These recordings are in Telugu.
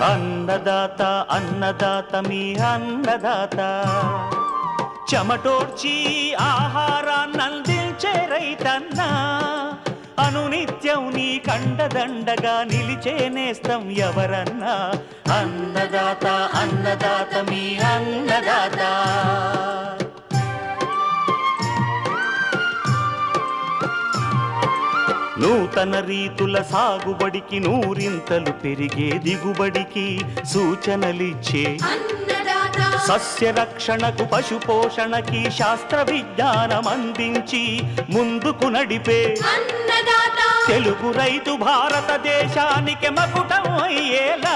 అన్నదాత అన్నదాత మీ అన్నదాత చెమటోడ్చి ఆహారాన్నందించే రైతన్నా అనునిత్యం నీ కండదండగా నిలిచే నేస్తం ఎవరన్నా అన్నదాత అన్నదాత మీ అన్నదాత నూతన రీతుల సాగుబడికి నూరింతలు పెరిగే దిగుబడికి సూచనలిచ్చే సస్య రక్షణకు పశు పోషణకి శాస్త్ర విజ్ఞానం అందించి ముందుకు నడిపే తెలుగు రైతు భారతదేశానికి మకుటం అయ్యేలా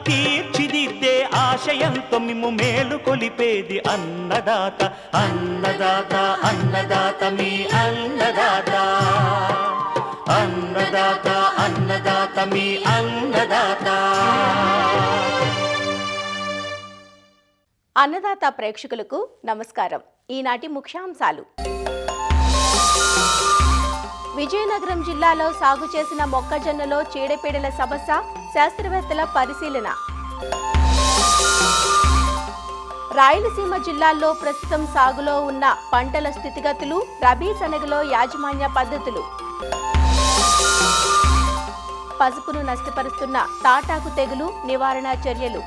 తీర్చిదిద్దే ఆశయంతో మిమ్ము మేలు కొలిపేది అన్నదాత అన్నదాత అన్నదాత మీ అన్నదాత అన్నదాత అన్నదాత మీ అన్నదాత. అన్నదాత ప్రేక్షకులకు నమస్కారం. ఈనాటి ముఖ్యాంశాలు: విజయనగరం జిల్లాలో సాగు చేసిన మొక్కజొన్నలో చీడపీడల సమస్య, శాస్త్రవేత్తల పరిశీలన. రాయలసీమ జిల్లాల్లో ప్రస్తుతం సాగులో ఉన్న పంటల స్థితిగతులు, రబీ శనగలో యాజమాన్య పద్ధతులు. పసుపును నష్టపరుస్తున్న తాటాకు తెగులు నివారణ చర్యలు.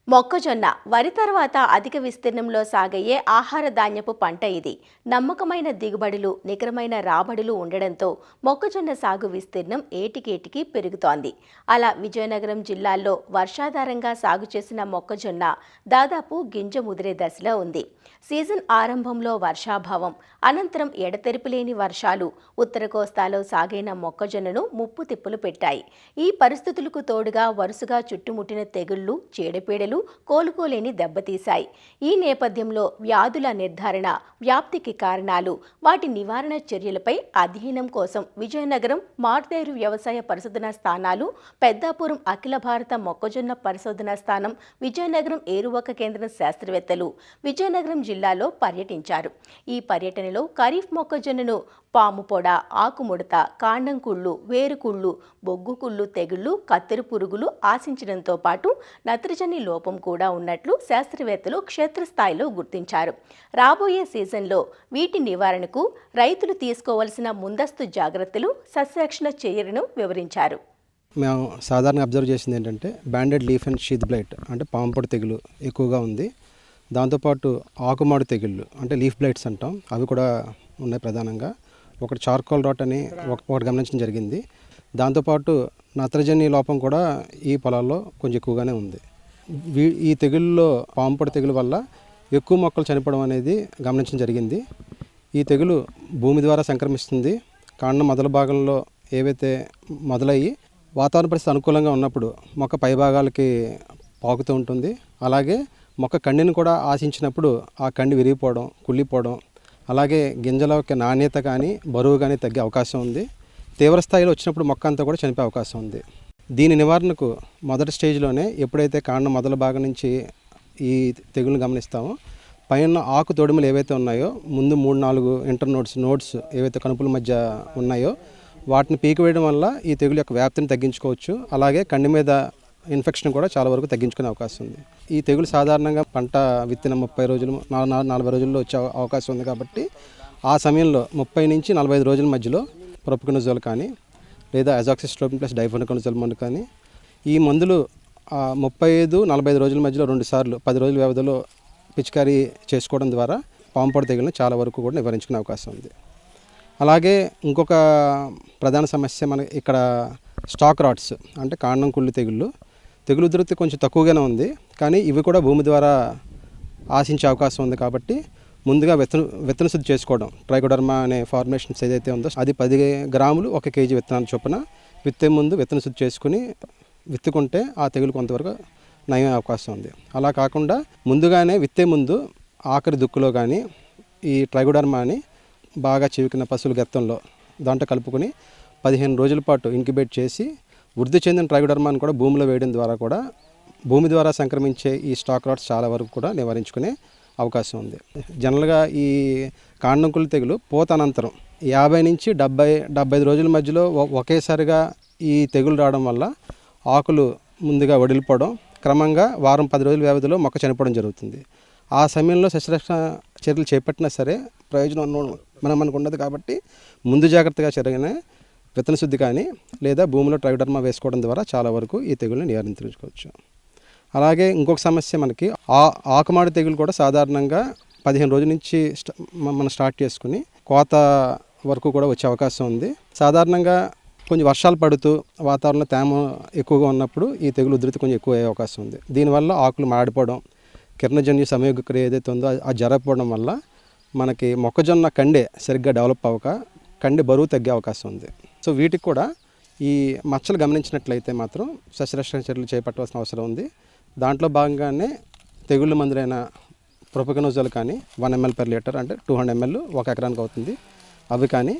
మొక్కజొన్న వరి తర్వాత అధిక విస్తీర్ణంలో సాగయ్యే ఆహార ధాన్యపు పంట ఇది. నమ్మకమైన దిగుబడులు, నికరమైన రాబడులు ఉండడంతో మొక్కజొన్న సాగు విస్తీర్ణం ఏటికేటికి పెరుగుతోంది. అలా విజయనగరం జిల్లాలో వర్షాధారంగా సాగు చేసిన మొక్కజొన్న దాదాపు గింజ ముదిరే దశలో ఉంది. సీజన్ ఆరంభంలో వర్షాభావం, అనంతరం ఎడతెరిపిలేని వర్షాలు ఉత్తర కోస్తాలో సాగైన మొక్కజొన్నను ముప్పు తిప్పులు పెట్టాయి. ఈ పరిస్థితులకు తోడుగా వరుసగా చుట్టుముట్టిన తెగుళ్లు, చీడపీడలు కోలుకోలేని దెబ్బతీశాయి. ఈ నేపథ్యంలో వ్యాధుల నిర్ధారణ, వ్యాప్తికి కారణాలు, వాటి నివారణ చర్యలపై అధ్యయనం కోసం విజయనగరం మార్దేరు వ్యవసాయ పరిశోధనా స్థానాలు, పెద్దాపురం అఖిల భారత మొక్కజొన్న పరిశోధనా స్థానం, విజయనగరం ఏరువాక కేంద్రం శాస్త్రవేత్తలు విజయనగరం జిల్లాలో పర్యటించారు. ఈ పర్యటనలో ఖరీఫ్ మొక్కజొన్నను పాము పొడ, ఆకుముడత, కాండం కుళ్ళు, వేరుకుళ్ళు, బొగ్గు కుళ్ళు తెగుళ్లు, కత్తెర పురుగులు ఆశించడంతో పాటు నత్రజని లోపం కూడా ఉన్నట్లు శాస్త్రవేత్తలు క్షేత్రస్థాయిలో గుర్తించారు. రాబోయే సీజన్లో వీటి నివారణకు రైతులు తీసుకోవాల్సిన ముందస్తు జాగ్రత్తలు, సస్యరక్షణ చర్యలను వివరించారు. మేము సాధారణంగా అబ్జర్వ్ చేసింది ఏంటంటే banded leaf and sheath blight అంటే పాంపొడి తెగులు ఎక్కువగా ఉంది. దాంతోపాటు ఆకుమాడు తెగుళ్ళు అంటే లీఫ్ బ్లైట్స్ అంటాం, అవి కూడా ఉన్నాయి. ప్రధానంగా ఒకటి చార్కోల్ రాట్ అని ఒకటి గమనించడం జరిగింది. దాంతోపాటు నత్రజని లోపం కూడా ఈ పొలాల్లో కొంచెం ఎక్కువగానే ఉంది. ఈ తెగుళ్ళలో పాంపొడి తెగులు వల్ల ఎక్కువ మొక్కలు చనిపోవడం అనేది గమనించడం జరిగింది. ఈ తెగులు భూమి ద్వారా సంక్రమిస్తుంది. కాండం మొదల భాగంలో ఏవైతే మొదలయ్యి వాతావరణ పరిస్థితి అనుకూలంగా ఉన్నప్పుడు మొక్క పై భాగాలకి పాకుతూ ఉంటుంది. అలాగే మొక్క కండిని కూడా ఆశించినప్పుడు ఆ కండి విరిగిపోవడం, కుళ్ళిపోవడం, అలాగే గింజల యొక్క నాణ్యత కానీ బరువు కానీ తగ్గే అవకాశం ఉంది. తీవ్ర స్థాయిలో వచ్చినప్పుడు మొక్క అంతా కూడా చనిపోయే అవకాశం ఉంది. దీని నివారణకు మొదటి స్టేజ్లోనే ఎప్పుడైతే కాండం మొదల భాగం నుంచి ఈ తెగులను గమనిస్తామో పైన ఆకు తొడిమలు ఏవైతే ఉన్నాయో ముందు 3-4 ఇంటర్ నోడ్స్ ఏవైతే కనుపుల మధ్య ఉన్నాయో వాటిని పీకివేయడం వల్ల ఈ తెగులు యొక్క వ్యాప్తిని తగ్గించుకోవచ్చు. అలాగే కండి మీద ఇన్ఫెక్షన్ కూడా చాలా వరకు తగ్గించుకునే అవకాశం ఉంది. ఈ తెగులు సాధారణంగా పంట విత్తిన 30 రోజులు 40 రోజుల్లో వచ్చే అవకాశం ఉంది. కాబట్టి ఆ సమయంలో 30 నుంచి 45 రోజుల మధ్యలో ప్రొపికొనజోల్ కానీ లేదా అజాక్సిస్ట్రోబిన్ ప్లస్ డైఫెనోకొనజోల్ మందు కానీ ఈ మందులు 35-45 రోజుల మధ్యలో 2 సార్లు 10 రోజుల వ్యవధిలో పిచికారీ చేసుకోవడం ద్వారా పాంపొడి తెగులను చాలా వరకు కూడా నివారించుకునే అవకాశం ఉంది. అలాగే ఇంకొక ప్రధాన సమస్య మన ఇక్కడ స్టాక్ రాట్స్ అంటే కాండం కుళ్ళు తెగులు ఉధృతి కొంచెం తక్కువగానే ఉంది. కానీ ఇవి కూడా భూమి ద్వారా ఆశించే అవకాశం ఉంది. కాబట్టి ముందుగా విత్తన శుద్ధి చేసుకోవడం, ట్రైకోడర్మా అనే ఫార్మేషన్స్ ఏదైతే ఉందో అది 10 గ్రాములు 1 కేజీ విత్తనాల చొప్పున విత్తే ముందు విత్తన శుద్ధి చేసుకుని విత్తుకుంటే ఆ తెగులు కొంతవరకు నయమే అవకాశం ఉంది. అలా కాకుండా ముందుగానే విత్తే ముందు ఆఖరి దుక్కులో కానీ ఈ ట్రైకోడర్మా అని బాగా చివికిన పశువుల గత్తంలో దాంట్లో కలుపుకొని 15 రోజుల పాటు ఇంక్యుబేట్ చేసి వృద్ధి చెందిన ట్రైకోడర్మాను కూడా భూమిలో వేయడం ద్వారా కూడా భూమి ద్వారా సంక్రమించే ఈ స్టాక్ రాట్స్ చాలా వరకు కూడా నివారించుకునే అవకాశం ఉంది. జనరల్గా ఈ కాండంకుళ్ళు తెగులు పూత అనంతరం 50 నుంచి 75 రోజుల మధ్యలో ఒకేసారిగా ఈ తెగులు రావడం వల్ల ఆకులు ముందుగా వడిలిపోవడం, క్రమంగా వారం 10 రోజుల వ్యవధిలో మొక్క చనిపోవడం జరుగుతుంది. ఆ సమయంలో సస్యరక్షణ చర్యలు చేపట్టినా సరే ప్రయోజనం మనకు ఉండదు. కాబట్టి ముందు జాగ్రత్తగా జరిగిన విత్తన శుద్ధి కానీ లేదా భూమిలో ట్రైకోడర్మా వేసుకోవడం ద్వారా చాలా వరకు ఈ తెగుల్ని నివారించుకోవచ్చు. అలాగే ఇంకొక సమస్య మనకి ఆకుమాడి తెగులు కూడా సాధారణంగా 15 రోజుల నుంచి మనం స్టార్ట్ చేసుకుని కోత వరకు కూడా వచ్చే అవకాశం ఉంది. సాధారణంగా కొంచెం వర్షాలు పడుతూ వాతావరణంలో తేమ ఎక్కువగా ఉన్నప్పుడు ఈ తెగులు ఉధృతి కొంచెం ఎక్కువ అయ్యే అవకాశం ఉంది. దీనివల్ల ఆకులు మాడిపోవడం, కిరణజన్య సంయోగ క్రియ ఏదైతే ఉందో అది జరగకపోవడం వల్ల మనకి మొక్కజొన్న కండె సరిగ్గా డెవలప్ అవ్వక కండె బరువు తగ్గే అవకాశం ఉంది. సో వీటికి కూడా ఈ మచ్చలు గమనించినట్లయితే మాత్రం సస్యరక్షణ చర్యలు చేపట్టవలసిన అవసరం ఉంది. దాంట్లో భాగంగానే తెగుళ్ళ మందులైన ప్రొపగనోజోల్ కానీ 1 ml per లీటర్ అంటే 200 ml 1 ఎకరానికి అవుతుంది, అవి కానీ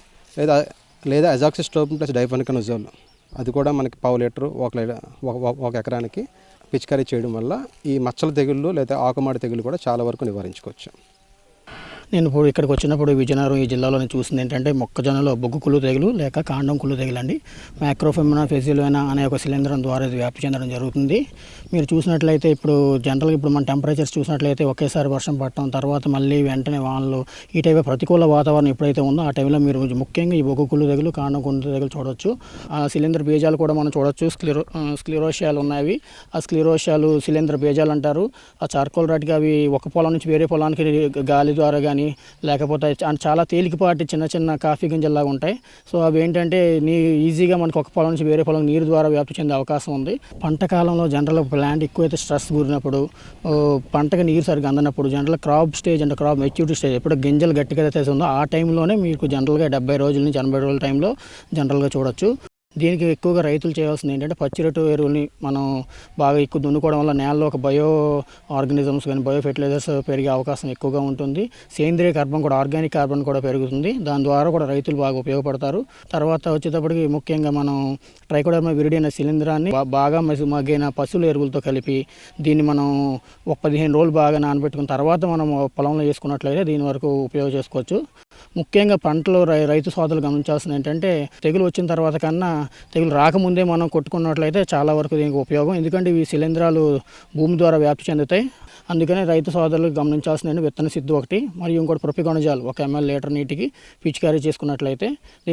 లేదా అజాక్సిస్ట్రోబిన్ ప్లస్ డైఫెనకనోజోల్ అది కూడా మనకి 1/2 లీటరు 1 ఎకరానికి పిచికారీ చేయడం వల్ల ఈ మచ్చల తెగుళ్ళు లేదా ఆకుమాడి తెగులు కూడా చాలా వరకు నివారించుకోవచ్చు. నేను ఇప్పుడు ఇక్కడికి వచ్చినప్పుడు విజయనగరం ఈ జిల్లాలో చూసింది ఏంటంటే మొక్కజొన్నలో బొగ్గు కుళ్ళు తెగులు లేక కాండం కుళ్ళు తెగులు అండి. మైక్రోఫెమినా ఫెసిలినా అనే ఒక శిలీంధ్రం ద్వారా ఇది వ్యాప్తి చెందడం జరుగుతుంది. మీరు చూసినట్లయితే ఇప్పుడు జనరల్గా ఇప్పుడు మన టెంపరేచర్స్ చూసినట్లయితే ఒకేసారి వర్షం పడటం, తర్వాత మళ్ళీ వెంటనే వానలు, ఈ టైప్ ప్రతికూల వాతావరణం ఎప్పుడైతే ఉందో ఆ టైంలో మీరు ముఖ్యంగా ఈ బొగ్గు కుళ్ళు తెగులు, కాండం కుళ్ళు తెగులు చూడొచ్చు. ఆ శిలీంధ్ర బీజాలు కూడా మనం చూడొచ్చు. స్క్లిరోషియాలు ఉన్నాయి. ఆ స్క్లిరోషియాలు శిలీంధ్ర బీజాలు అంటారు. ఆ చార్కోల్ రాట్గా అవి ఒక పొలం నుంచి వేరే పొలానికి గాలి ద్వారా కానీ లేకపోతే చాలా తేలికపాటి చిన్న చిన్న కాఫీ గింజల్లాగా ఉంటాయి. సో అవి ఏంటంటే ఈజీగా మనకు ఒక పొలం నుంచి వేరే పొలం నీరు ద్వారా వ్యాప్తి చెందే అవకాశం ఉంది. పంట కాలంలో జనరల్ ప్లాంట్ ఎక్కువైతే స్ట్రెస్ గురినప్పుడు, పంటకి నీరు సరిగ్గా అందనప్పుడు, జనరల్ క్రాప్ స్టేజ్ అంటే క్రాప్ మెచ్యూరిటీ స్టేజ్ ఎప్పుడు గింజలు గట్టిగా అయితే ఉందో ఆ టైంలోనే మీకు జనరల్గా 70 రోజుల నుంచి 80 రోజుల టైంలో జనరల్గా చూడొచ్చు. దీనికి ఎక్కువగా రైతులు చేయాల్సింది ఏంటంటే పచ్చిరొట్టు ఎరువుని మనం బాగా ఎక్కువ దున్నుకోవడం వల్ల నేలలో ఒక బయో ఆర్గానిజమ్స్ కానీ బయో ఫెర్టిలైజర్స్ పెరిగే అవకాశం ఎక్కువగా ఉంటుంది. సేంద్రియ కార్బన్ కూడా, ఆర్గానిక్ కార్బన్ కూడా పెరుగుతుంది. దాని ద్వారా కూడా రైతులు బాగా ఉపయోగపడతారు. తర్వాత వచ్చేటప్పటికి ముఖ్యంగా మనం ట్రైకోడర్మా విరిడి అనే శిలీంధ్రాన్ని బాగా మగ్గిన పశువుల ఎరువులతో కలిపి దీన్ని మనం ఒక 15 రోజులు బాగా నానబెట్టుకున్న తర్వాత మనం పొలంలో వేసుకున్నట్లయితే దీని వరకు ఉపయోగం చేసుకోవచ్చు. ముఖ్యంగా పంటలో రైతు సోదరులు గమనించాల్సింది ఏంటంటే తెగులు వచ్చిన తర్వాత కన్నా తెగులు రాకముందే మనం కొట్టుకున్నట్లయితే చాలా వరకు దీనికి ఉపయోగం. ఎందుకంటే ఈ శిలీంధ్రాలు భూమి ద్వారా వ్యాప్తి చెందుతాయి. అందుకనే రైతు సోదరులు గమనించాల్సిన విత్తన సిద్ధి ఒకటి మరియు ఇంకోటి ప్రొపిగోనజాల్ 1 ml లీటర్ నీటికి పిచికారీ చేసుకున్నట్లయితే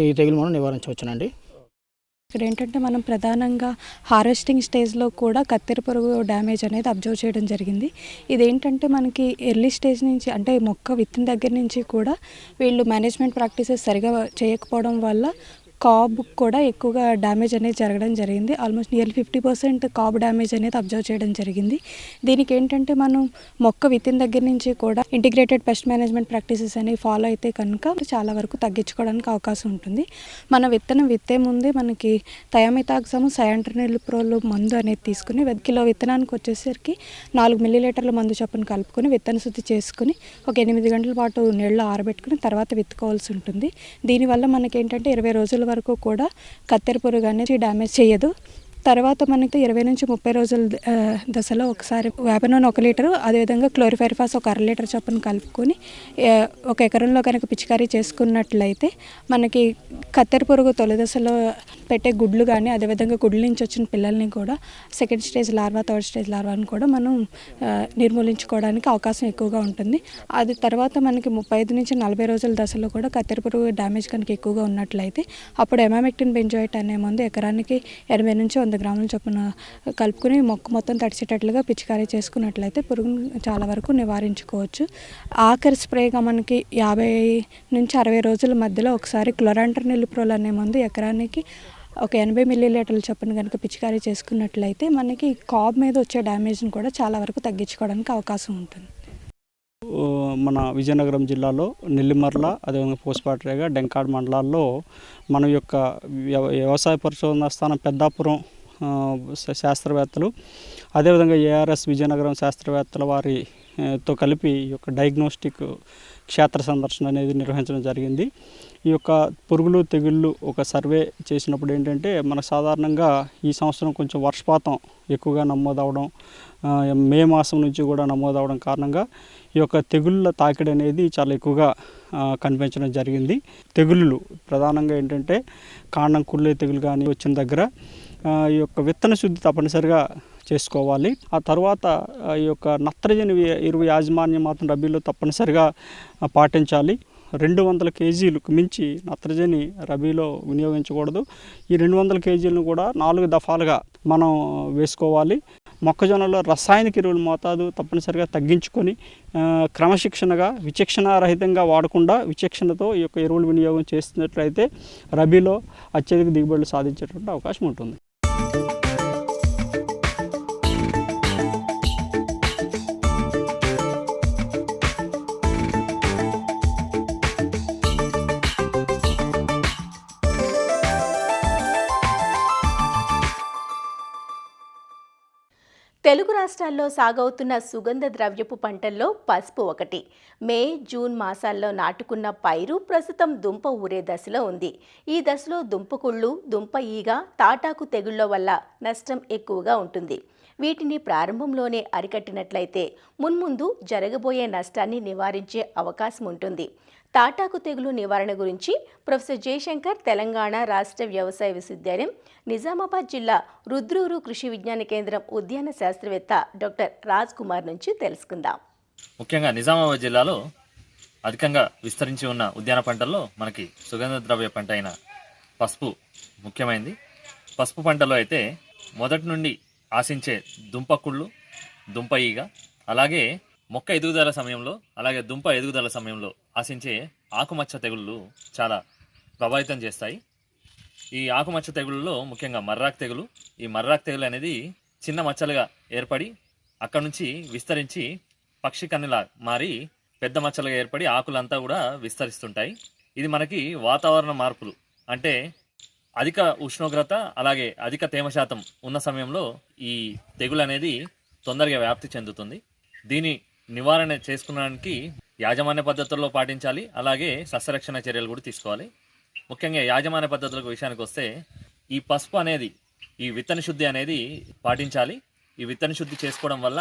ఈ తెగులు మనం నివారించవచ్చునండి. ఇక్కడ ఏంటంటే మనం ప్రధానంగా హార్వెస్టింగ్ స్టేజ్లో కూడా కత్తెర పురుగు డ్యామేజ్ అనేది అబ్జర్వ్ చేయడం జరిగింది. ఇదేంటంటే మనకి ఎర్లీ స్టేజ్ నుంచి అంటే మొక్క విత్తిన దగ్గర నుంచి కూడా వీళ్ళు మేనేజ్మెంట్ ప్రాక్టీసెస్ సరిగా చేయకపోవడం వల్ల కాబ్ కూడా ఎక్కువగా డ్యామేజ్ అనేది జరగడం జరిగింది. ఆల్మోస్ట్ నియర్లీ 50% కాబ్ డ్యామేజ్ అనేది అబ్జర్వ్ చేయడం జరిగింది. దీనికి ఏంటంటే మనం మొక్క విత్తిన దగ్గర నుంచి కూడా ఇంటిగ్రేటెడ్ పెస్ట్ మేనేజ్మెంట్ ప్రాక్టీసెస్ అనేవి ఫాలో అయితే కనుక చాలా వరకు తగ్గించుకోవడానికి అవకాశం ఉంటుంది. మన విత్తనం విత్తే ముందే మనకి థయామిథాక్సమ్ సయాంట్రనిలిప్రోల్ మందు అనేది తీసుకుని కిలో విత్తనానికి వచ్చేసరికి 4 ml మందు చొప్పున కలుపుకొని విత్తన శుద్ధి చేసుకుని ఒక 8 గంటల పాటు నీళ్ళలో ఆరబెట్టుకుని తర్వాత విత్తుకోవాల్సి ఉంటుంది. దీనివల్ల మనకి ఏంటంటే 20 రోజుల వరకు కూడా కత్తెర పురుగు అనేది డ్యామేజ్ చేయదు. తర్వాత మనకి 20 నుంచి 30 రోజుల దశలో ఒకసారి వేప నూనె 1 లీటరు, అదేవిధంగా క్లోరిఫైరిఫాస్ ఒక 1/2 లీటర్ చొప్పున కలుపుకొని 1 ఎకరంలో కనుక పిచికారీ చేసుకున్నట్లయితే మనకి కత్తెర పురుగు తొలి దశలో పెట్టే గుడ్లు కానీ అదేవిధంగా గుడ్ల నుంచి వచ్చిన పిల్లల్ని కూడా second stage larva, third stage లార్వాని కూడా మనం నిర్మూలించుకోవడానికి అవకాశం ఎక్కువగా ఉంటుంది. అది తర్వాత మనకి 35 నుంచి 40 రోజుల దశలో కూడా కత్తెర పురుగు డ్యామేజ్ కనుక ఎక్కువగా ఉన్నట్లయితే అప్పుడు ఎమామెక్టిన్ బెంజోయిట్ అనే మందు ఎకరానికి 80 నుంచి 100 గ్రాముల చొప్పున కలుపుకొని మొక్క మొత్తం తడిచేటట్లుగా పిచికారీ చేసుకున్నట్లయితే పురుగును చాలా వరకు నివారించుకోవచ్చు. ఆఖరి స్ప్రేగా మనకి 50 నుంచి 60 రోజుల మధ్యలో ఒకసారి క్లోరాంట్రనిలిప్రోల్ అనే మందు ఎకరానికి ఒక 80 ml చొప్పున కనుక పిచికారీ చేసుకున్నట్లయితే మనకి కాబ్ మీద వచ్చే డ్యామేజ్ని కూడా చాలా వరకు తగ్గించుకోవడానికి అవకాశం ఉంటుంది. మన విజయనగరం జిల్లాలో నెల్లిమర్ల, అదేవిధంగా పోస్పాట్రేగ, డెంకాడ్ మండలాల్లో మన యొక్క వ్యవసాయ పరిశోధనా స్థానం పెద్దాపురం శాస్త్రవేత్తలు, అదేవిధంగా ఏఆర్ఎస్ విజయనగరం శాస్త్రవేత్తల వారి తో కలిపి ఈ యొక్క డయాగ్నోస్టిక్ క్షేత్ర సందర్శన అనేది నిర్వహించడం జరిగింది. ఈ యొక్క పురుగులు తెగుళ్ళు ఒక సర్వే చేసినప్పుడు ఏంటంటే మనకు సాధారణంగా ఈ సంవత్సరం కొంచెం వర్షపాతం ఎక్కువగా నమోదవడం, మే మాసం నుంచి కూడా నమోదవడం కారణంగా ఈ యొక్క తెగుళ్ళ తాకిడి అనేది చాలా ఎక్కువగా కనిపించడం జరిగింది. తెగుళ్ళు ప్రధానంగా ఏంటంటే కాండం కుళ్ళే తెగులు కానీ వచ్చిన దగ్గర ఈ యొక్క విత్తన శుద్ధి తప్పనిసరిగా చేసుకోవాలి. ఆ తర్వాత ఈ యొక్క నత్రజని ఎరువు యాజమాన్యం మాత్రం రబీలో తప్పనిసరిగా పాటించాలి. 200 కేజీలకు మించి నత్రజని రబీలో వినియోగించకూడదు. ఈ 200 కేజీలను కూడా 4 దఫాలుగా మనం వేసుకోవాలి. మొక్కజొన్నలో రసాయనిక ఎరువుల మోతాదు తప్పనిసరిగా తగ్గించుకొని క్రమశిక్షణగా విచక్షణారహితంగా వాడకుండా విచక్షణతో ఈ యొక్క ఎరువుల వినియోగం చేస్తున్నట్లయితే రబీలో అత్యధిక దిగుబడులు సాధించేటువంటి అవకాశం ఉంటుంది. తెలుగు రాష్ట్రాల్లో సాగవుతున్న సుగంధ ద్రవ్యపు పంటల్లో పసుపు ఒకటి. మే, జూన్ మాసాల్లో నాటుకున్న పైరు ప్రస్తుతం దుంప ఊరే దశలో ఉంది. ఈ దశలో దుంపకుళ్ళు, దుంప ఈగ, తాటాకు తెగుళ్ల వల్ల నష్టం ఎక్కువగా ఉంటుంది. వీటిని ప్రారంభంలోనే అరికట్టినట్లయితే మున్ముందు జరగబోయే నష్టాన్ని నివారించే అవకాశం ఉంటుంది. తాటాకు తెగులు నివారణ గురించి ప్రొఫెసర్ జయశంకర్ తెలంగాణ రాష్ట్ర వ్యవసాయ విశ్వవిద్యాలయం నిజామాబాద్ జిల్లా రుద్రూరు కృషి విజ్ఞాన కేంద్రం ఉద్యాన శాస్త్రవేత్త డాక్టర్ రాజ్ కుమార్ నుంచి తెలుసుకుందాం. ముఖ్యంగా నిజామాబాద్ జిల్లాలో అధికంగా విస్తరించి ఉన్న ఉద్యాన పంటల్లో మనకి సుగంధ ద్రవ్య పంట అయిన పసుపు ముఖ్యమైనది. పసుపు పంటలో అయితే మొదటి నుండి ఆశించే దుంపకుళ్ళు, దుంప ఈగ, అలాగే మొక్క ఎదుగుదల సమయంలో, అలాగే దుంప ఎదుగుదల సమయంలో ఆశించే ఆకుమచ్చ తెగుళ్ళు చాలా ప్రభావితం చేస్తాయి. ఈ ఆకుమచ్చ తెగుళ్ళలో ముఖ్యంగా మర్రాక్ తెగులు. ఈ మర్రాక్ తెగులు అనేది చిన్న మచ్చలుగా ఏర్పడి అక్కడ నుంచి విస్తరించి పక్షి కన్నులా మారి పెద్ద మచ్చలుగా ఏర్పడి ఆకులంతా కూడా విస్తరిస్తుంటాయి. ఇది మనకి వాతావరణ మార్పులు అంటే అధిక ఉష్ణోగ్రత అలాగే అధిక తేమ శాతం ఉన్న సమయంలో ఈ తెగులు అనేది తొందరగా వ్యాప్తి చెందుతుంది. దీని నివారణ చేసుకునడానికి యాజమాన్య పద్ధతుల్లో పాటించాలి, అలాగే సస్యరక్షణ చర్యలు కూడా తీసుకోవాలి. ముఖ్యంగా యాజమాన్య పద్ధతుల విషయానికి వస్తే ఈ పసుపు అనేది ఈ విత్తన శుద్ధి అనేది పాటించాలి. ఈ విత్తన శుద్ధి చేసుకోవడం వల్ల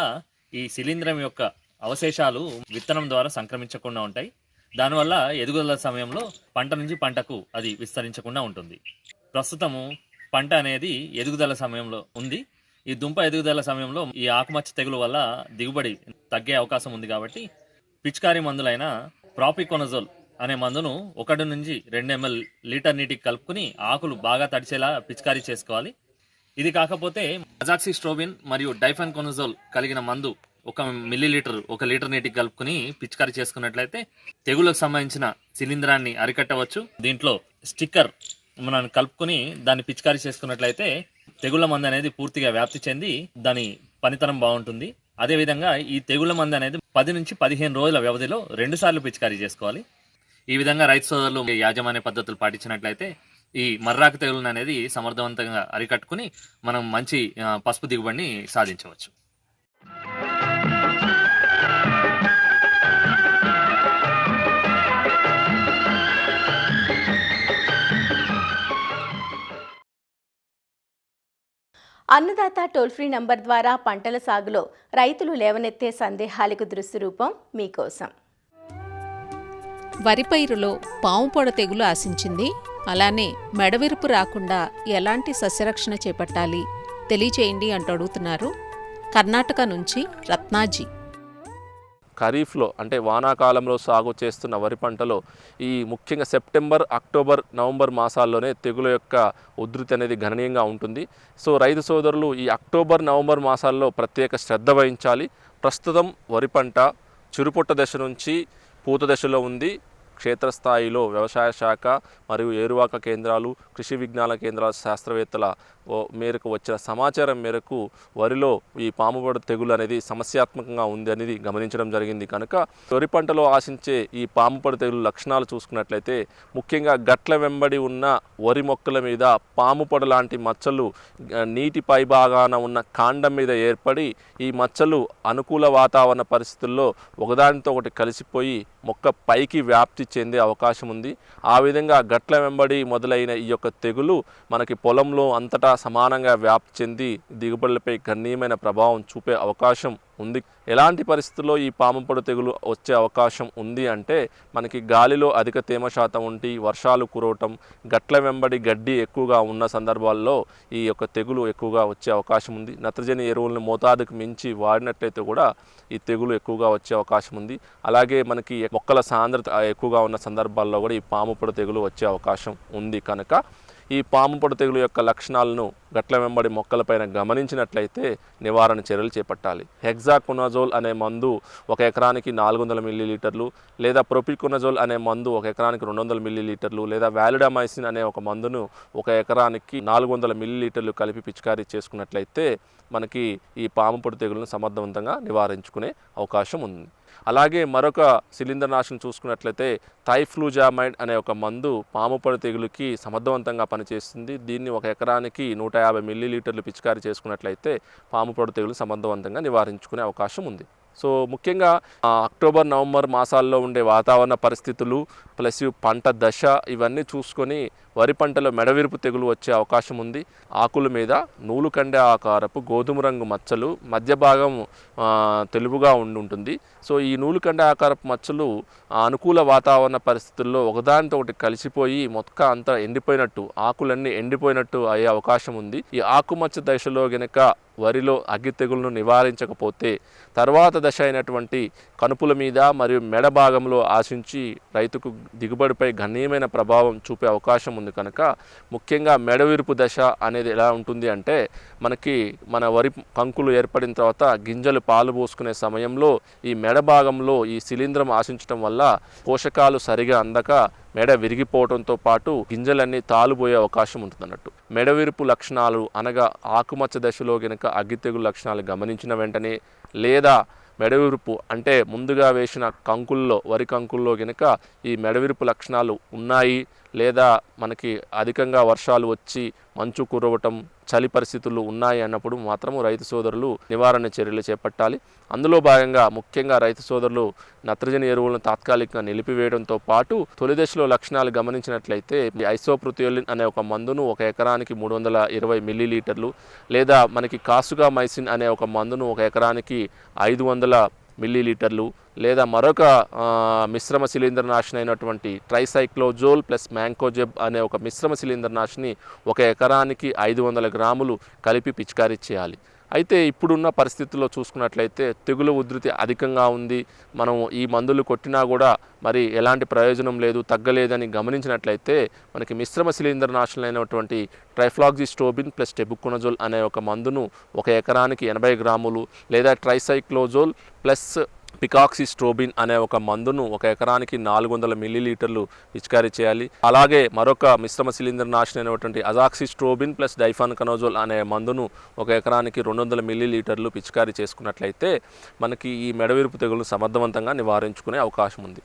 ఈ శిలీంధ్రం యొక్క అవశేషాలు విత్తనం ద్వారా సంక్రమించకుండా ఉంటాయి. దానివల్ల ఎదుగుదల సమయంలో పంట నుంచి పంటకు అది విస్తరించకుండా ఉంటుంది. ప్రస్తుతము పంట అనేది ఎదుగుదల సమయంలో ఉంది. ఈ దుంప ఎదుగుదల సమయంలో ఈ ఆకుమచ్చ తెగులు వల్ల దిగుబడి తగ్గే అవకాశం ఉంది. కాబట్టి పిచికారీ మందులైన ప్రాపికోనజోల్ అనే మందును 1 నుంచి 2 ml లీటర్ నీటికి కలుపుకుని ఆకులు బాగా తడిచేలా పిచికారీ చేసుకోవాలి. ఇది కాకపోతే అజాక్సిస్ట్రోబిన్ మరియు డైఫెన్కోనజోల్ కలిగిన మందు 1 మిల్లీలీటర్ 1 లీటర్ నీటికి కలుపుకుని పిచికారీ చేసుకున్నట్లయితే తెగులకు సంబంధించిన శిలీంధ్రాన్ని అరికట్టవచ్చు. దీంట్లో స్టిక్కర్ మనం కలుపుకుని దాన్ని పిచికారీ చేసుకున్నట్లయితే తెగుళ్ళ మందు అనేది పూర్తిగా వ్యాప్తి చెంది దాని పనితనం బాగుంటుంది. అదేవిధంగా ఈ తెగుళ్ళ మందు అనేది 10 నుంచి 15 రోజుల వ్యవధిలో 2 సార్లు పిచికారీ చేసుకోవాలి. ఈ విధంగా రైతు సోదరులు యాజమాన్య పద్ధతులు పాటించినట్లయితే ఈ మర్రాకు తెగులను అనేది సమర్థవంతంగా అరికట్టుకుని మనం మంచి పసుపు దిగుబడిని సాధించవచ్చు. అన్నదాత టోల్ ఫ్రీ నంబర్ ద్వారా పంటల సాగులో రైతులు లేవనెత్తే సందేహాలకు దృష్టి రూపం మీకోసం. వరి పైరులో పాము పొడ తెగులు ఆశించింది. అలానే మెడవిరుపు రాకుండా ఎలాంటి సస్యరక్షణ చేపట్టాలి తెలియచేయండి అంటూ అడుగుతున్నారు కర్ణాటక నుంచి రత్నాజీ. ఖరీఫ్లో అంటే వానాకాలంలో సాగు చేస్తున్న వరి పంటలో ఈ ముఖ్యంగా సెప్టెంబర్, అక్టోబర్, నవంబర్ మాసాల్లోనే తెగుల యొక్క ఉధృతి అనేది గణనీయంగా ఉంటుంది. సో రైతు సోదరులు ఈ అక్టోబర్, నవంబర్ మాసాల్లో ప్రత్యేక శ్రద్ధ వహించాలి. ప్రస్తుతం వరి పంట చిరుపొట్ట దశ నుంచి పూత దశలో ఉంది. క్షేత్రస్థాయిలో వ్యవసాయ శాఖ మరియు ఏరువాక కేంద్రాలు, కృషి విజ్ఞాన కేంద్రాల శాస్త్రవేత్తల మేరకు వచ్చిన సమాచారం మేరకు వరిలో ఈ పాముపొడ తెగులు అనేది సమస్యాత్మకంగా ఉంది అనేది గమనించడం జరిగింది. కనుక వరి పంటలో ఆశించే ఈ పాముపొడ తెగులు లక్షణాలు చూసుకున్నట్లయితే ముఖ్యంగా గట్ల వెంబడి ఉన్న వరి మొక్కల మీద పాముపొడ లాంటి మచ్చలు నీటి పైభాగాన ఉన్న కాండం మీద ఏర్పడి ఈ మచ్చలు అనుకూల వాతావరణ పరిస్థితుల్లో ఒకదానితో ఒకటి కలిసిపోయి మొక్క పైకి వ్యాప్తి చెందే అవకాశం ఉంది. ఆ విధంగా గట్ల వెంబడి మొదలైన ఈ యొక్క తెగులు మనకి పొలంలో అంతటా సమానంగా వ్యాప్తి చెంది దిగుబడులపై గణనీయమైన ప్రభావం చూపే అవకాశం ఉంది. ఎలాంటి పరిస్థితుల్లో ఈ పాముపొడ తెగులు వచ్చే అవకాశం ఉంది అంటే మనకి గాలిలో అధిక తేమ శాతం ఉండి వర్షాలు కురవటం, గట్ల వెంబడి గడ్డి ఎక్కువగా ఉన్న సందర్భాల్లో ఈ యొక్క తెగులు ఎక్కువగా వచ్చే అవకాశం ఉంది. నత్రజని ఎరువులను మోతాదుకు మించి వాడినట్లయితే కూడా ఈ తెగులు ఎక్కువగా వచ్చే అవకాశం ఉంది. అలాగే మనకి మొక్కల సాంద్రత ఎక్కువగా ఉన్న సందర్భాల్లో కూడా ఈ పాముపొడ తెగులు వచ్చే అవకాశం ఉంది. కనుక ఈ పాముపొడ తెగులు యొక్క లక్షణాలను గట్ల వెంబడి మొక్కలపైన గమనించినట్లయితే నివారణ చర్యలు చేపట్టాలి. హెక్సాకొనజోల్ అనే మందు 1 ఎకరానికి 400 మిల్లీలీటర్లు, లేదా ప్రొపికొనజోల్ అనే మందు 1 ఎకరానికి 200 మిల్లీలీటర్లు, లేదా వాలిడామైసిన్ అనే ఒక మందును 1 ఎకరానికి 400 మిల్లీలీటర్లు కలిపి పిచికారీ చేసుకున్నట్లయితే మనకి ఈ పాముపొడ తెగులను సమర్థవంతంగా నివారించుకునే అవకాశం ఉంది. అలాగే మరొక శిలీంద్రనాశనం చూసుకున్నట్లయితే థైఫ్లూజామైడ్ అనే ఒక మందు పాముపొడ తెగులుకి సమర్థవంతంగా పనిచేస్తుంది. దీన్ని 1 ఎకరానికి 150 మిల్లీలీటర్లు పిచికారీ చేసుకున్నట్లయితే పాముపొడ తెగులు సమర్థవంతంగా నివారించుకునే అవకాశం ఉంది. సో ముఖ్యంగా అక్టోబర్, నవంబర్ మాసాల్లో ఉండే వాతావరణ పరిస్థితులు ప్లస్ పంట దశ ఇవన్నీ చూసుకొని వరి పంటలో మెడవిరుపు తెగులు వచ్చే అవకాశం ఉంది. ఆకుల మీద నూలుకండె ఆకారపు గోధుమ రంగు మచ్చలు, మధ్య భాగం తెలుపుగా ఉంటుంది. సో ఈ నూలుకండె ఆకారపు మచ్చలు అనుకూల వాతావరణ పరిస్థితుల్లో ఒకదానితో ఒకటి కలిసిపోయి మొక్క అంతా ఎండిపోయినట్టు, ఆకులన్నీ ఎండిపోయినట్టు అయ్యే అవకాశం ఉంది. ఈ ఆకుమచ్చ దశలో గనక వరిలో అగ్గి తెగులను నివారించకపోతే తర్వాత దశ అయినటువంటి కనుపుల మీద మరియు మెడ భాగంలో ఆశించి రైతుకు దిగుబడిపై గణనీయమైన ప్రభావం చూపే అవకాశం ఉంది. కనుక ముఖ్యంగా మెడవిరుపు దశ అనేది ఎలా ఉంటుంది అంటే మనకి మన వరి కంకులు ఏర్పడిన తర్వాత గింజలు పాలు పోసుకునే సమయంలో ఈ మెడ భాగంలో ఈ శిలీంధ్రం ఆశించడం వల్ల పోషకాలు సరిగా అందక మెడ విరిగిపోవడంతో పాటు గింజలన్నీ తాలుపోయే అవకాశం ఉంటుందన్నట్టు. మెడవిరుపు లక్షణాలు అనగా ఆకుమచ్చ దశలో గనక అగ్గి తెగులు లక్షణాలు గమనించిన వెంటనే, లేదా మెడవిరుపు అంటే ముందుగా వేసిన కంకుల్లో వరి కంకుల్లో గనక ఈ మెడవిరుపు లక్షణాలు ఉన్నాయి, లేదా మనకి అధికంగా వర్షాలు వచ్చి మంచు కురవటం, చలి పరిస్థితులు ఉన్నాయి అన్నప్పుడు మాత్రము రైతు సోదరులు నివారణ చర్యలు చేపట్టాలి. అందులో భాగంగా ముఖ్యంగా రైతు సోదరులు నత్రజని ఎరువులను తాత్కాలికంగా నిలిపివేయడంతో పాటు తొలి దశలో లక్షణాలు గమనించినట్లయితే ఐసోప్రోథియోలిన్ అనే ఒక మందును 1 ఎకరానికి 320 మిల్లీలీటర్లు, లేదా మనకి కాసుగామైసిన్ అనే ఒక మందును 1 ఎకరానికి 500 మిల్లీలీటర్లు, లేదా మరొక మిశ్రమ శిలీంద్రనాశిని అయినటువంటి ట్రైసైక్లోజోల్ ప్లస్ మ్యాంకోజెబ్ అనే ఒక మిశ్రమ శిలీంద్రనాశిని 1 ఎకరానికి 500 గ్రాములు కలిపి పిచికారీ చేయాలి. అయితే ఇప్పుడున్న పరిస్థితుల్లో చూసుకున్నట్లయితే తెగులు ఉధృతి అధికంగా ఉంది, మనం ఈ మందులు కొట్టినా కూడా మరి ఎలాంటి ప్రయోజనం లేదు, తగ్గలేదని గమనించినట్లయితే మనకి మిశ్రమ శిలీంద్రనాశనం అయినటువంటి ట్రైఫ్లాక్సిస్ట్రోబిన్ ప్లస్ టెబుకొనజోల్ అనే ఒక మందును 1 ఎకరానికి 80 గ్రాములు, లేదా ట్రైసైక్లోజోల్ ప్లస్ పికాక్సిస్ట్రోబిన్ అనే ఒక మందును 1 ఎకరానికి 400 మిల్లీలీటర్లు పిచికారీ చేయాలి. అలాగే మరొక మిశ్రమ శిలీంద్రనాశనం అయినటువంటి అజాక్సిస్ట్రోబిన్ ప్లస్ డైఫాన్కనోజోల్ అనే మందును 1 ఎకరానికి 200 మిల్లీలీటర్లు పిచికారీ చేసుకున్నట్లయితే మనకి ఈ మెడవిరుపు తెగులు సమర్థవంతంగా నివారించుకునే అవకాశం ఉంది.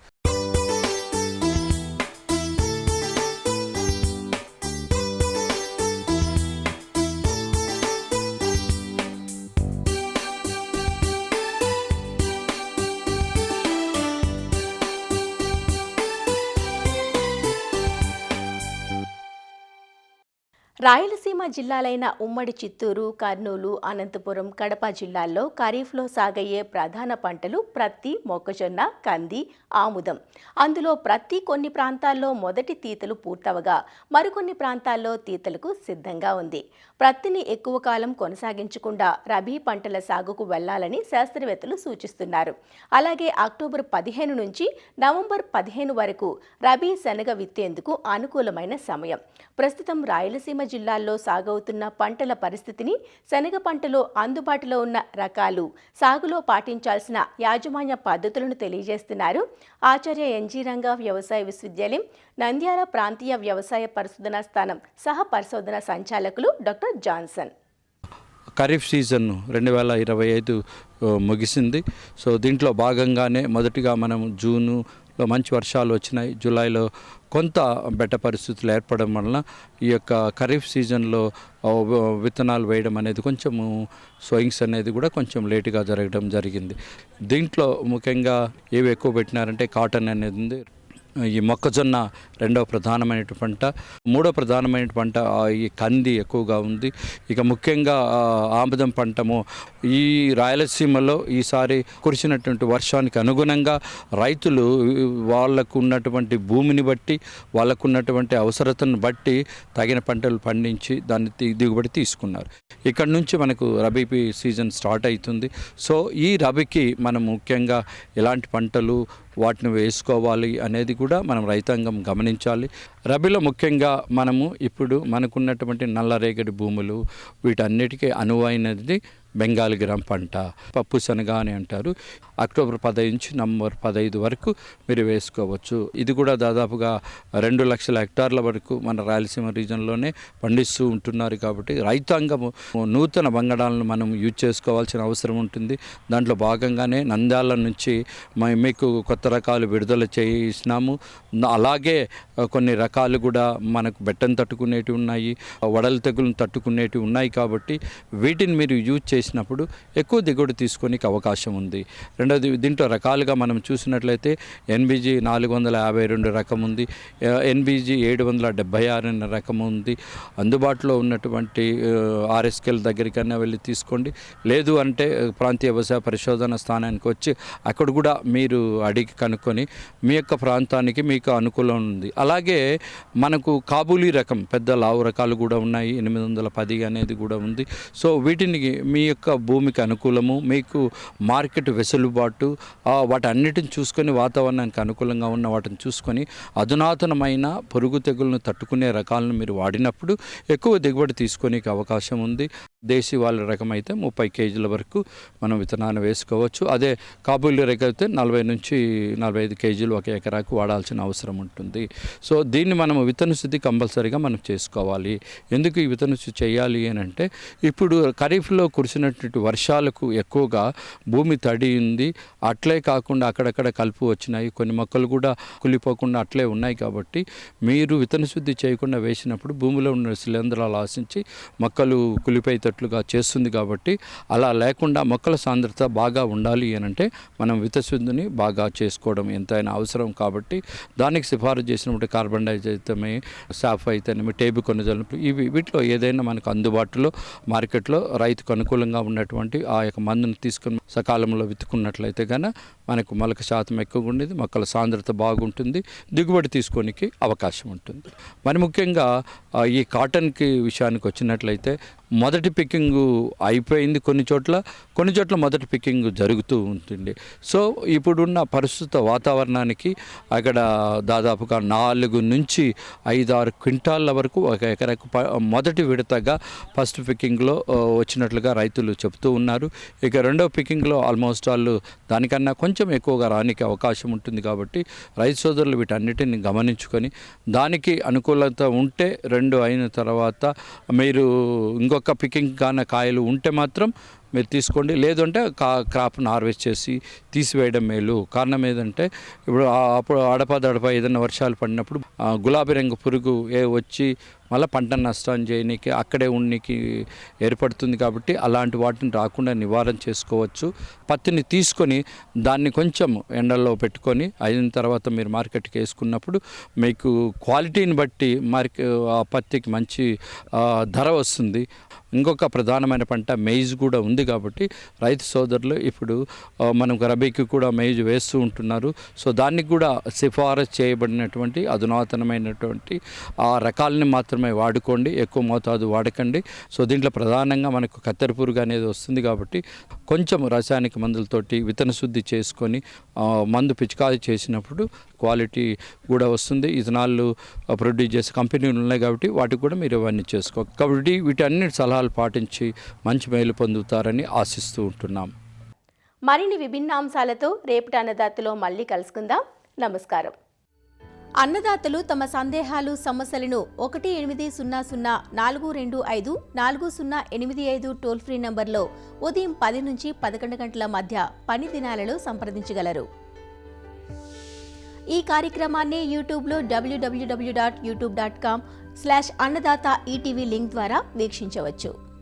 రాయలసీమ జిల్లాలైన ఉమ్మడి చిత్తూరు, కర్నూలు, అనంతపురం, కడప జిల్లాల్లో ఖరీఫ్లో సాగయ్యే ప్రధాన పంటలు ప్రత్తి, మొక్కజొన్న, కంది, ఆముదం. అందులో ప్రత్తి కొన్ని ప్రాంతాల్లో మొదటి తీతలు పూర్తవగా మరికొన్ని ప్రాంతాల్లో తీతలకు సిద్ధంగా ఉంది. ప్రత్తిని ఎక్కువ కాలం కొనసాగించకుండా రబీ పంటల సాగుకు వెళ్లాలని శాస్త్రవేత్తలు సూచిస్తున్నారు. అలాగే అక్టోబర్ 15 నుంచి నవంబర్ 15 వరకు రబీ శనగ విత్తేందుకు అనుకూలమైన సమయం. ప్రస్తుతం రాయలసీమ జిల్లాల్లో సాగవుతున్న పంటల పరిస్థితిని, శనగ పంటలో అందుబాటులో ఉన్న రకాలు, సాగులో పాటించాల్సిన యాజమాన్య పద్ధతులను తెలియజేస్తున్నారు ఆచార్య ఎన్జీ రంగా వ్యవసాయ విశ్వవిద్యాలయం నంద్యాల ప్రాంతీయ వ్యవసాయ పరిశోధనా స్థానం సహ పరిశోధన సంచాలకులు డాక్టర్ జాన్సన్. ఖరీఫ్ సీజన్ 2025 ముగిసింది. సో దీంట్లో భాగంగానే మొదటిగా మనం జూన్లో మంచి వర్షాలు వచ్చినాయి. జూలైలో కొంత బెట్ట పరిస్థితులు ఏర్పడడం వలన ఈ యొక్క ఖరీఫ్ సీజన్లో విత్తనాలు వేయడం అనేది కొంచెము సోయింగ్స్ అనేది కూడా కొంచెం లేటుగా జరగడం జరిగింది. దీంట్లో ముఖ్యంగా ఏవి ఎక్కువ పెట్టినారంటే కాటన్ అనేది ఉంది, ఈ మొక్కజొన్న రెండవ ప్రధానమైన పంట, మూడో ప్రధానమైన పంట ఈ కంది ఎక్కువగా ఉంది. ఇక ముఖ్యంగా ఆముదం పంటము ఈ రాయలసీమలో ఈసారి కురిసినటువంటి వర్షానికి అనుగుణంగా రైతులు వాళ్ళకు ఉన్నటువంటి భూమిని బట్టి, వాళ్ళకు ఉన్నటువంటి అవసరతను బట్టి తగిన పంటలు పండించి దాన్ని దిగుబడి తీసుకున్నారు. ఇక్కడ నుంచి మనకు రబీ సీజన్ స్టార్ట్ అవుతుంది. సో ఈ రబీకి మనం ముఖ్యంగా ఎలాంటి పంటలు వాటిని వేసుకోవాలి అనేది కూడా మనం రైతాంగం గమనించాలి. రబీలో ముఖ్యంగా మనము ఇప్పుడు మనకున్నటువంటి నల్లరేగడి భూములు వీటన్నిటికీ అనువైనది బెంగాల్ గ్రామ్ పంట, పప్పు శనగ అని అంటారు. అక్టోబర్ 15 నుంచి నవంబర్ 15 వరకు మీరు వేసుకోవచ్చు. ఇది కూడా దాదాపుగా 2 లక్షల హెక్టార్ల వరకు మన రాయలసీమ రీజన్లోనే పండిస్తూ ఉంటున్నారు. కాబట్టి రైతాంగము నూతన బంగాళాలను మనం యూజ్ చేసుకోవాల్సిన అవసరం ఉంటుంది. దాంట్లో భాగంగానే నంద్యాల నుంచి మీకు కొత్త రకాలు విడుదల చేసినాము. అలాగే కొన్ని రకాలు కూడా మనకు బెట్టను తట్టుకునేటివి ఉన్నాయి, వడల తెగులను తట్టుకునేటివి ఉన్నాయి. కాబట్టి వీటిని మీరు యూజ్ చేసినప్పుడు ఎక్కువ దిగుబడి తీసుకొనికి అవకాశం ఉంది. రెండవది, దీంట్లో రకాలుగా మనం చూసినట్లయితే NBG 452 రకం ఉంది, NBG 776 అనే రకం ఉంది. అందుబాటులో ఉన్నటువంటి RSKL దగ్గరికైనా వెళ్ళి తీసుకోండి. లేదు అంటే ప్రాంతీయ వ్యవసాయ పరిశోధన స్థానానికి వచ్చి అక్కడ కూడా మీరు అడిగి కనుక్కొని మీ యొక్క ప్రాంతానికి మీకు అనుకూలం ఉంది. అలాగే మనకు కాబూలీ రకం పెద్ద లావు రకాలు కూడా ఉన్నాయి, 810 అనేది కూడా ఉంది. సో వీటిని మీ యొక్క భూమికి అనుకూలము, మీకు మార్కెట్ వెసులుబాటు వాటన్నిటిని చూసుకొని వాతావరణానికి అనుకూలంగా ఉన్న వాటిని చూసుకొని అధునాతనమైన పురుగు తెగులను తట్టుకునే రకాలను మీరు వాడినప్పుడు ఎక్కువ దిగుబడి తీసుకొనేకి అవకాశం ఉంది. దేశీ వాళ్ళ రకం అయితే 30 కేజీల వరకు మనం విత్తనాన్ని వేసుకోవచ్చు. అదే కాబూలీ రకం అయితే 40 నుంచి 45 కేజీలు ఒక ఎకరాకు వాడాల్సిన అవసరం ఉంటుంది. సో దీన్ని మనం విత్తన శుద్ధి కంపల్సరీగా మనం చేసుకోవాలి. ఎందుకు ఈ విత్తన శుద్ధి చేయాలి అని అంటే, ఇప్పుడు ఖరీఫ్లో కురిసినటువంటి వర్షాలకు ఎక్కువగా భూమి తడి ఉంది. అట్లే కాకుండా అక్కడక్కడ కలుపు వచ్చినాయి, కొన్ని మొక్కలు కూడా కులిపోకుండా అట్లే ఉన్నాయి. కాబట్టి మీరు విత్తన శుద్ధి చేయకుండా వేసినప్పుడు భూమిలో ఉన్న శిలీంధ్రాలు ఆశించి మొక్కలు కులిపోయేటట్లుగా చేస్తుంది. కాబట్టి అలా లేకుండా మొక్కల సాంద్రత బాగా ఉండాలి అని అంటే మనం విత్తన శుద్ధిని బాగా చేసుకోవడం ఎంతైనా అవసరం. కాబట్టి దానికి సిఫారసు చేసినప్పుడు కార్బన్ డైజైతమే, సాఫ్ అయితేనేమి, టేబుకొనజోల్, వీటిలో ఏదైనా మనకు అందుబాటులో మార్కెట్లో రైతుకు అనుకూలంగా ఉన్నటువంటి ఆ యొక్క మందును తీసుకుని సకాలంలో విత్తుకున్నట్లయితే కనుక మనకు మొలక శాతం ఎక్కువగా ఉండేది, మొక్కల సాంద్రత బాగుంటుంది, దిగుబడి తీసుకోనికి అవకాశం ఉంటుంది. మరి ముఖ్యంగా ఈ కాటన్కి విషయానికి వచ్చినట్లయితే మొదటి పికింగ్ అయిపోయింది కొన్ని చోట్ల మొదటి పికింగ్ జరుగుతూ ఉంటుంది. సో ఇప్పుడున్న ప్రస్తుత వాతావరణానికి అక్కడ దాదాపుగా 4 నుంచి 5-6 క్వింటాళ్ళ వరకు ఒక ఎకరకు మొదటి విడతగా ఫస్ట్ పికింగ్లో వచ్చినట్లుగా రైతులు చెబుతూ ఉన్నారు. ఇక రెండవ పికింగ్లో ఆల్మోస్ట్ వాళ్ళు దానికన్నా కొంచెం ఎక్కువగా రానికి అవకాశం ఉంటుంది. కాబట్టి రైతు సోదరులు వీటన్నిటిని గమనించుకొని దానికి అనుకూలత ఉంటే 2 అయిన తర్వాత మీరు ఇంకొక పికింగ్ కాయలు ఉంటే మాత్రం మీరు తీసుకోండి. లేదంటే క్రాప్ను హార్వెస్ట్ చేసి తీసివేయడం మేలు. కారణం ఏదంటే ఇప్పుడు అప్పుడు అడప ఏదైనా వర్షాలు పడినప్పుడు గులాబీ రంగు పురుగు వచ్చి మళ్ళీ పంట నష్టాన్ని చేయడానికి అక్కడే ఉన్నకి ఏర్పడుతుంది. కాబట్టి అలాంటి వాటిని రాకుండా నివారణ చేసుకోవచ్చు. పత్తిని తీసుకొని దాన్ని కొంచెం ఎండల్లో పెట్టుకొని అయిన తర్వాత మీరు మార్కెట్కి వేసుకున్నప్పుడు మీకు క్వాలిటీని బట్టి ఆ పత్తికి మంచి ధర వస్తుంది. ఇంకొక ప్రధానమైన పంట మెయిజ్ కూడా ఉంది. కాబట్టి రైతు సోదరులు ఇప్పుడు మనం రబీకి కూడా మెయిజ్ వేస్తూ ఉంటున్నారు. సో దానికి కూడా సిఫారసు చేయబడినటువంటి అధునాతనమైనటువంటి ఆ రకాలని మాత్రమే వాడుకోండి, ఎక్కువ మోతాదు వాడకండి. సో దీంట్లో ప్రధానంగా మనకు కత్తెర పురుగు అనేది వస్తుంది. కాబట్టి కొంచెం రసాయనిక మందులతోటి విత్తన శుద్ధి చేసుకొని మందు పిచికారీ చేసినప్పుడు క్వాలిటీ కూడా వస్తుంది. ఇథనాల్ ప్రొడ్యూస్ చేసే కంపెనీలు ఉన్నాయి కాబట్టి వాటికి కూడా మీరు ఇవన్నీ చేసుకో కాబట్టి వీటన్నిటి సలహాలు పాటించి మంచి మేలు పొందుతారని ఆశిస్తూ ఉంటున్నాం. మరిన్ని విభిన్న అంశాలతో రేపటి అన్నదాతలో మళ్ళీ కలుసుకుందాం. నమస్కారం. అన్నదాతలు తమ సందేహాలు సమస్యలను 18004254085 టోల్ ఫ్రీ నంబర్లో ఉదయం 10 నుంచి 11 గంటల మధ్య పని దినాలలో సంప్రదించగలరు. ఈ కార్యక్రమాన్ని యూట్యూబ్లో www.youtube.com/annadata ETV లింక్ ద్వారా వీక్షించవచ్చు.